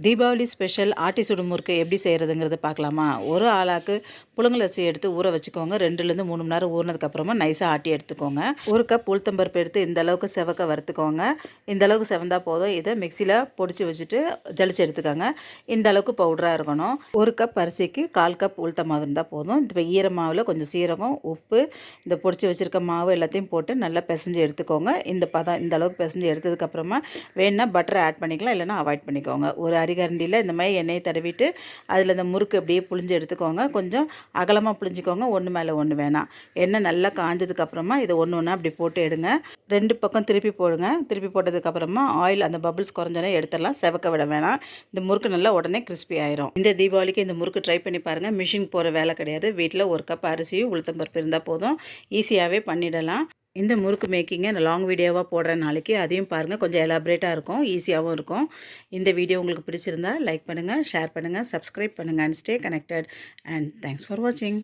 Deepavali special ஆட்டி சுடும் முறுக்கு எப்படி செய்கிறதுங்கிறது பார்க்கலாமா? ஒரு ஆளாக்கு புழுங்கல் அரிசி எடுத்து ஊற வச்சுக்கோங்க. 2லேருந்து 3 மணி நேரம் ஊறினதுக்கப்புறமா நைஸாக ஆட்டி எடுத்துக்கோங்க. 1 கப் உளுத்தம்பருப்பு எடுத்து இந்த அளவுக்கு செவக்க வறுத்துக்கோங்க. இந்த அளவுக்கு செவந்தா போதும். இதை மிக்சியில் பொடிச்சு வச்சுட்டு ஜலிச்சு எடுத்துக்கோங்க. இந்த அளவுக்கு பவுடராக இருக்கணும். 1 கப் அரிசிக்கு 1/4 கப் உளுத்த மாவு இருந்தால் போதும். இப்போ ஈர மாவில் கொஞ்சம் சீரகம், உப்பு, இந்த பொடிச்சு வச்சுருக்க மாவு எல்லாத்தையும் போட்டு நல்லா பிசைஞ்சு எடுத்துக்கோங்க. இந்த அளவுக்கு பிசைஞ்சு எடுத்ததுக்கப்புறமா வேணுன்னா பட்டரை ஆட் பண்ணிக்கலாம், இல்லைனா அவாய்ட் பண்ணிக்கோங்க. ஒரு அரிகரண்டியில் இந்த மாதிரி எண்ணெயை தடவிட்டு அதில் இந்த முறுக்கு அப்படியே புழிஞ்சு எடுத்துக்கோங்க. கொஞ்சம் அகலமாக புழிஞ்சிக்கோங்க, ஒன்று மேலே ஒன்று வேணாம். எண்ணெய் நல்லா காஞ்சதுக்கப்புறமா இதை ஒன்று ஒன்றா அப்படி போட்டு எடுங்க. 2 பக்கம் திருப்பி போடுங்க. திருப்பி போட்டதுக்கப்புறமா ஆயில் அந்த பபிள்ஸ் குறைஞ்சோன்னே எடுத்துடலாம், செவக்க விட வேணாம். இந்த முறுக்கு நல்லா உடனே கிறிஸ்பி ஆயிரும். இந்த தீபாவளிக்கு இந்த முறுக்கு ட்ரை பண்ணி பாருங்கள். மிஷின் போகிற வேலை கிடையாது. வீட்டில் 1 கப் அரிசியும் உளுத்தம்பருப்பு இருந்தால் போதும், ஈஸியாகவே பண்ணிடலாம். இந்த முறுக்கு மேக்கிங்கை நான் லாங் வீடியோவாக போடுற நாளைக்கு அதையும் பாருங்கள். கொஞ்சம் எலாபரேட்டாக இருக்கும், ஈஸியாகவும் இருக்கும். இந்த வீடியோ உங்களுக்கு பிடிச்சிருந்தா லைக் பண்ணுங்கள், ஷேர் பண்ணுங்கள், சப்ஸ்கிரைப் பண்ணுங்கள் and stay connected. And thanks for வாட்சிங்.